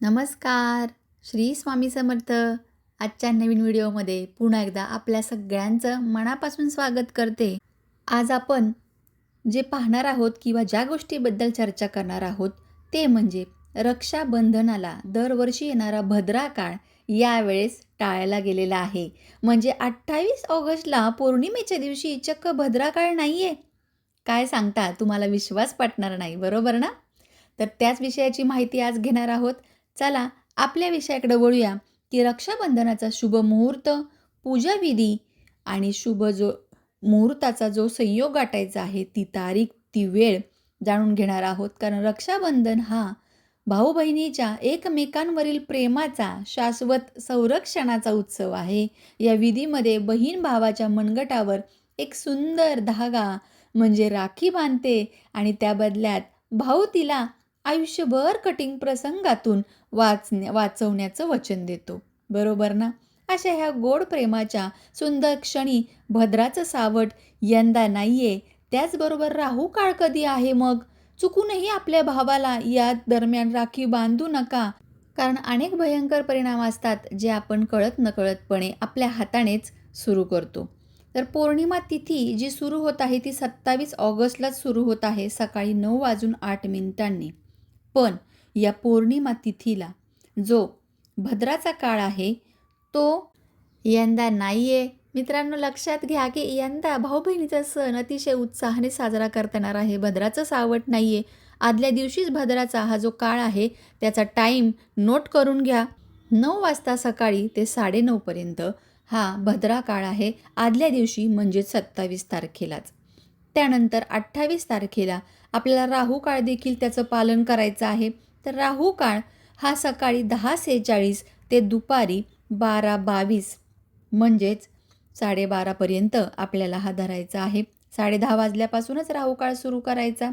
नमस्कार. श्री स्वामी समर्थ. आजच्या नवीन व्हिडिओमध्ये पुन्हा एकदा आपल्या सगळ्यांचं मनापासून स्वागत करते. आज आपण जे पाहणार आहोत किंवा ज्या गोष्टीबद्दल चर्चा करणार आहोत ते म्हणजे रक्षाबंधनाला दरवर्षी येणारा भद्रा काळ यावेळेस टाळला गेलेला आहे. म्हणजे 28 ऑगस्टला पौर्णिमेच्या दिवशी चक्क भद्रा काळ नाही आहे. काय सांगता? तुम्हाला विश्वास पटणार नाही, बरोबर ना? तर त्याच विषयाची माहिती आज घेणार आहोत. चला आपल्या विषयाकडे वळूया की रक्षाबंधनाचा शुभ मुहूर्त, पूजाविधी आणि मुहूर्ताचा जो संयोग गाठायचा आहे, ती तारीख, ती वेळ जाणून घेणार आहोत. कारण रक्षाबंधन हा भाऊ बहिणीच्या एकमेकांवरील प्रेमाचा शाश्वत संरक्षणाचा उत्सव आहे. या विधीमध्ये बहीण भावाच्या मनगटावर एक सुंदर धागा म्हणजे राखी बांधते आणि त्या बदल्यात भाऊ तिला आयुष्यभर कठीण प्रसंगातून वाचवण्याचं वचन देतो, बरोबर ना? अशा ह्या गोड प्रेमाच्या सुंदर क्षणी भद्राचं सावट यंदा नाहीये. त्याचबरोबर राहू काळ कधी आहे मग? चुकूनही आपल्या भावाला या दरम्यान राखी बांधू नका, कारण अनेक भयंकर परिणाम असतात जे आपण कळत नकळतपणे आपल्या हातानेच सुरू करतो. तर पौर्णिमा तिथी जी सुरू होत आहे ती 27 ऑगस्टलाच सुरू होत आहे, सकाळी 9:08 पण या पौर्णिमा तिथीला जो भद्राचा काळ आहे तो यंदा नाही आहे. मित्रांनो, लक्षात घ्या की यंदा भाऊ बहिणीचा सण अतिशय उत्साहाने साजरा करता येणार आहे. भद्राचं सावट नाही आहे. आदल्या दिवशीच भद्राचा हा जो काळ आहे त्याचा टाईम नोट करून घ्या. 9 वाजता सकाळी ते 9:30 पर्यंत हा भद्रा काळ आहे, आदल्या दिवशी म्हणजेच 27 तारखेलाच. त्यानंतर 28 तारखेला आपल्याला राहू काळ देखील त्याचं पालन करायचं आहे. तर राहू काळ हा सकाळी 10:46 ते दुपारी 12:22 म्हणजेच 12:30पर्यंत आपल्याला हा धरायचा आहे. 10:30 वाजल्यापासूनच राहू काळ सुरू करायचा.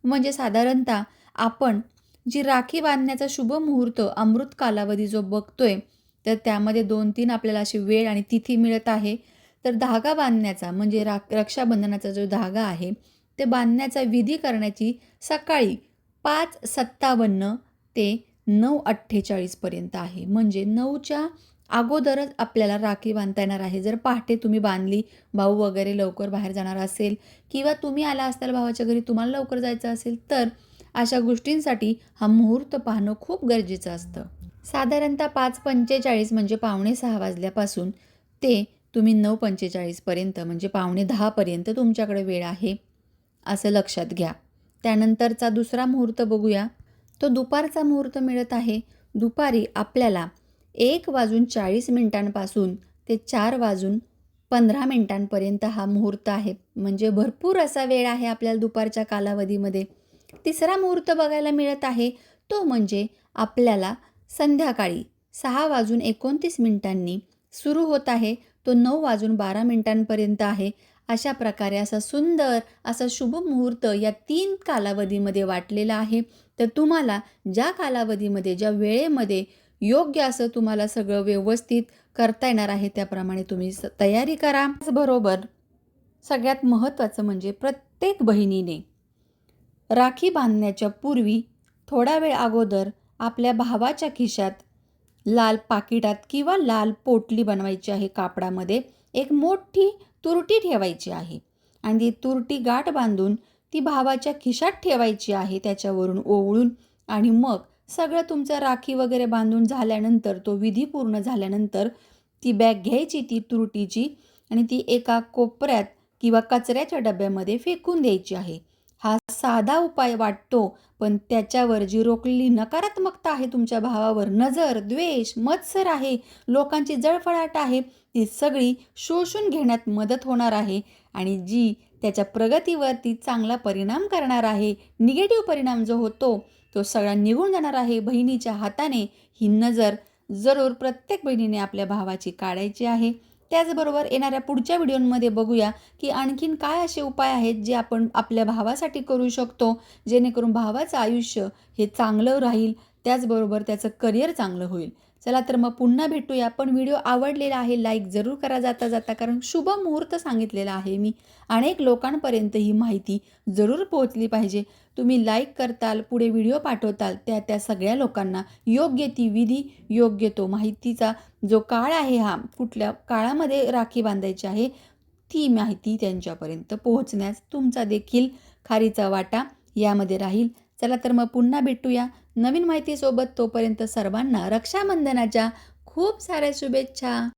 म्हणजे साधारणतः आपण जी राखी बांधण्याचा शुभ मुहूर्त अमृत कालावधी जो बघतोय, तर त्यामध्ये 2-3 आपल्याला अशी वेळ आणि तिथी मिळत आहे. तर धागा बांधण्याचा म्हणजे रक्षाबंधनाचा जो धागा आहे ते बांधण्याचा विधी करण्याची सकाळी 5:57 ते 9:48 पर्यंत आहे. म्हणजे 9च्या अगोदरच आपल्याला राखी बांधता येणार आहे. जर पहाटे तुम्ही बांधली, भाऊ वगैरे लवकर बाहेर जाणार असेल किंवा तुम्ही आला असताल भावाच्या घरी, तुम्हाला लवकर जायचं असेल, तर अशा गोष्टींसाठी हा मुहूर्त पाहणं खूप गरजेचं असतं. साधारणतः 5:45 म्हणजे 5:45 वाजल्यापासून ते तुम्ही 9:45 पर्यंत म्हणजे 9:45 पर्यंत तुमच्याकडे वेळ आहे, असं लक्षात घ्या. त्यानंतरचा दुसरा मुहूर्त बघूया. तो दुपारचा मुहूर्त मिळत आहे. दुपारी आपल्याला 1:40 ते 4:15 हा मुहूर्त आहे. म्हणजे भरपूर असा वेळ आहे आपल्याला दुपारच्या कालावधीमध्ये. तिसरा मुहूर्त बघायला मिळत आहे तो म्हणजे आपल्याला संध्याकाळी 6:29 सुरू होत आहे. तो 9:12 आहे. अशा प्रकारे असा सुंदर असा शुभ मुहूर्त या 3 कालावधीमध्ये वाटलेला आहे. तर तुम्हाला ज्या कालावधीमध्ये, ज्या वेळेमध्ये योग्य असं तुम्हाला सगळं व्यवस्थित करता येणार आहे त्याप्रमाणे तुम्ही तयारी करा. त्याचबरोबर सगळ्यात महत्त्वाचं म्हणजे प्रत्येक बहिणीने राखी बांधण्याच्या पूर्वी थोडा वेळ अगोदर आपल्या भावाच्या खिशात लाल पाकिटात किंवा लाल पोटली बनवायची आहे कापडामध्ये. एक मोठी तुरटी ठेवायची आहे आणि ती तुरटी गाठ बांधून ती भावाच्या खिशात ठेवायची आहे त्याच्यावरून ओवळून. आणि मग सगळं तुमचं राखी वगैरे बांधून झाल्यानंतर, तो विधी पूर्ण झाल्यानंतर ती बॅग घ्यायची ती तुरटीची आणि ती एका कोपऱ्यात किंवा कचऱ्याच्या डब्यामध्ये फेकून द्यायची आहे. हा साधा उपाय वाटतो, पण त्याच्यावर जी रोखलेली नकारात्मकता आहे तुमच्या भावावर, नजर, द्वेष, मत्सर आहे, लोकांची जळफळाट आहे, ती सगळी शोषून घेण्यात मदत होणार आहे आणि जी त्याच्या प्रगतीवरती चांगला परिणाम करणार आहे, निगेटिव्ह परिणाम जो होतो तो सगळा निघून जाणार आहे. बहिणीच्या हाताने ही नजर जरूर प्रत्येक बहिणीने आपल्या भावाची काढायची आहे. त्याचबरोबर येणाऱ्या पुढच्या व्हिडिओमध्ये बघूया की आणखीन काय असे उपाय आहेत जे आपण आपल्या भावासाठी करू शकतो, जेणेकरून भावाचं आयुष्य हे चांगलं राहील, त्याचबरोबर त्याचं करिअर चांगलं होईल. चला तर मग पुन्हा भेटूया. पण व्हिडिओ आवडलेला आहे लाईक जरूर करा जाता जाता, कारण शुभ मुहूर्त सांगितलेला आहे मी. अनेक लोकांपर्यंत ही माहिती जरूर पोहोचली पाहिजे. तुम्ही लाईक करताल, पुढे व्हिडिओ पाठवताल, त्या सगळ्या लोकांना योग्य ती विधी, योग्य तो माहितीचा जो काळ आहे, हा कुठल्या काळामध्ये राखी बांधायची आहे, ती माहिती त्यांच्यापर्यंत पोहोचण्यास तुमचा देखील खारीचा वाटा यामध्ये राहील. चला तर मग पुन्हा भेटूया नवीन माहितीसोबत. तोपर्यंत सर्वांना रक्षाबंधनाच्या खूप साऱ्या शुभेच्छा.